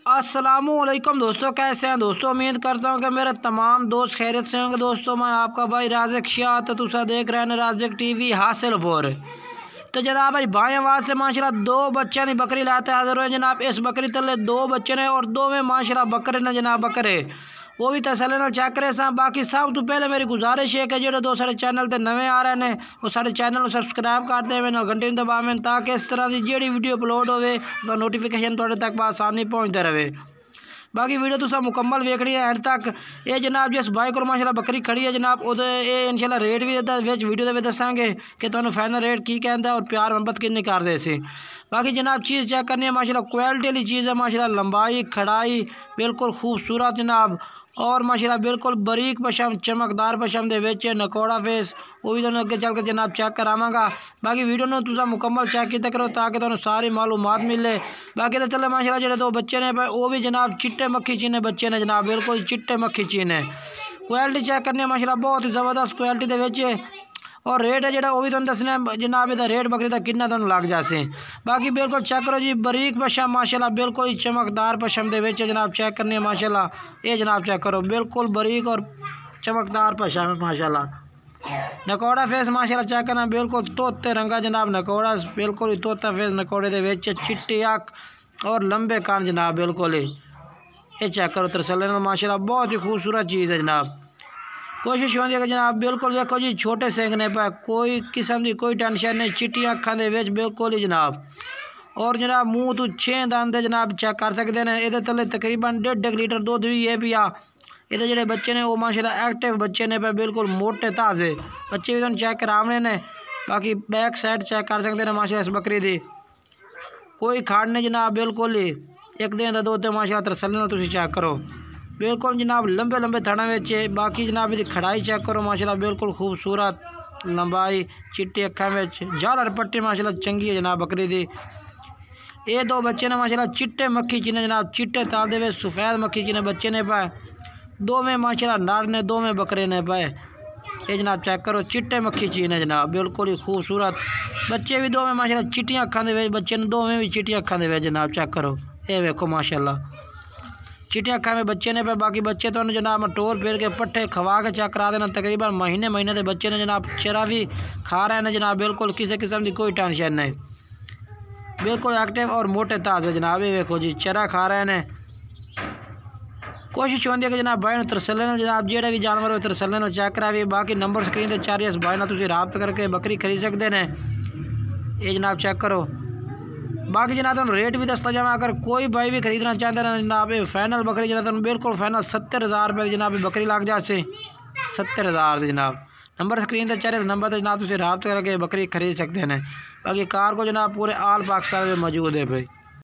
अस्सलामुअलैकुम दोस्तों, कैसे हैं दोस्तों। उम्मीद करता हूं कि मेरे तमाम दोस्त खैरियत से होंगे। दोस्तों मैं आपका भाई राज़िक शाह, तो तुसा देख रहे हैं राज़िक टीवी हासिलपुर। तो जनाब भाई भाई आवाज़ से माशाल्लाह दो बच्चे ने बकरी लाते हाजिर हुए जनाब। इस बकरी तले दो बच्चे ने और दो में माशाल्लाह बकरे ने जनाब, बकरे वो भी तसल्ली नाल चेक करे सा। बाकी सब तो पहले मेरी गुजारिश है कि जो साढ़े चैनल पर नवे आ रहे हैं वो साढ़े चैनल को सबसक्राइब करते हुए घंटे दबावें, ताकि इस तरह की जी वीडियो अपलोड हो तो नोटिफिकेशन थोड़े तक आसानी पहुँचते रहे। बाकी वीडियो तुसा मुकम्मल वेखनी है एंड तक। ये जनाब जिस बाइक को माशाल्लाह बकरी खड़ी है जनाब, वो इंशाल्लाह रेट भी वीडियो में दसांगे कि तुहानू फाइनल रेट की कहता है और प्यार मोहब्बत कितनी कर दे सी। बाकी जनाब चीज़ चेक करनी है माशाल्लाह, क्वालिटी वाली चीज़ है माशाल्लाह। लंबाई खड़ाई बिल्कुल खूबसूरत जनाब, और माशाल्लाह बिल्कुल बरीक पशम चमकदार पशम दे विच नकोड़ा फेस, वो भी तुहानू अगे चल के जनाब चेक करावांगा। बाकी वीडियो ने तुसा मुकम्मल चेक किया करो ताकि तुहानू सारी मालूमात मिले। बाकी तो चले माशाल्लाह जो दो बच्चे ने वो भी जनाब चिट्टे मक्खी चीने बच्चे ने जनाब, बिल्कुल चिट्टे मक्खी चीने। क्वालिटी चेक करनी है माशाल्लाह, बहुत ही ज़बरदस्त क्वालिटी दे विच। और रेट है जो भी तुम दसना जनाब, इसका रेट बकरी का कितना तुम लग जासे। बाकी बिल्कुल चेक करो जी, बरीक पशम माशाल्लाह बिल्कुल ही चमकदार पशम दे विच जनाब चेक करनी है माशाल्लाह। ये जनाब चेक करो बिल्कुल बरीक और चमकदार पशम है माशाल्लाह। नकोड़ा फेस माशाल्लाह चेक करना, बिल्कुल तोते रंगा जनाब नकोड़ा, बिल्कुल ही तोता फेस नकोड़े दे विच, चिट्टी अख और लंबे कान जनाब बिल्कुल ही। ये चेक करो तरसले माशाल्लाह, बहुत ही खूबसूरत चीज़ है जनाब। कोशिश होती है कि जनाब बिल्कुल देखो जी छोटे सेंकने पर कोई किस्म की कोई टेंशन नहीं, चिट्टियां अखां दे विच बिल्कुल ही जनाब। और जनाब मूँह तो 6 दंद जनाब चेक कर सकते हैं। ये तले तकरीबन 1.5 लीटर दुध भी है पिया। ये जोड़े बच्चे ने वो माशाल्लाह एक्टिव बच्चे ने पे, बिल्कुल मोटे ताज़े बच्चे भी तुम चेक करावने ने। बाकी बैक साइड चेक कर सकते हैं माशाल्लाह इस बकरी की कोई खाड़ नहीं जनाब, बिल्कुल ही एक दिन का दुध माशाल्लाह तरसली तुम चेक करो, बिल्कुल जनाब लंबे लंबे थड़ा में। बाकी जनाब इसकी खड़ाई चेक करो माशाल्लाह, बिल्कुल खूबसूरत लंबाई, चिट्टी अखा में झालर पट्टी माशाल्लाह चंगी है जनाब बकरी दी। ये दो बच्चे ने माशाल्लाह चिट्टे मक्खी चीने जनाब, चिट्टे ताल दे सफ़ेद मक्खी चीने बच्चे ने पाए। दो में माशाल्लाह नर ने, दो में बकरे ने पाए। ये जनाब चेक करो चिट्टे मक्खी चीने जनाब, बिल्कुल ही खूबसूरत बच्चे भी दो में माशाल्लाह चिट्टियां अखां दे बच्चे ने, दो में भी चिट्टियां अखां दे जनाब चेक करो। ये देखो माशाल्लाह चिट्टियां अखा में बच्चे ने पे। बाकी बच्चे तो जनाब टोर फेर के पट्ठे खवा के चेक करा देना। तकरीबन महीने महीने के बच्चे ने जनाब, चरा भी खा रहे हैं जनाब, बिल्कुल किसी किस्म की कोई टेंशन नहीं, बिल्कुल एक्टिव और मोटे ताज़े जनाब। ये देखो जी चरा खा रहे हैं। कोशिश होती है कि जनाब भाई तरसले जनाब जेड़े भी जानवर हो तरसले चेक करा भी। बाकी नंबर स्क्रीन पर चार इस भाई ना तुम राब्ता करके बकरी खरीद सकते हैं। ये जनाब चेक करो। बाकी जनाब तुम रेट भी दसता जावा, अगर कोई भाई भी खरीदना चाहते हैं जनाब फाइनल बकरी जनाब बिल्कुल फाइनल 70,000 रुपये जनाब बकरी लग जाए, 70,000 जनाब। नंबर स्क्रीन पर चाहे नंबर जनाब तुम राब्ता करके बकरी खरीद सकते हैं। बाकी कार को जनाब पूरे आल पाकिस्तान में मौजूद है भाई।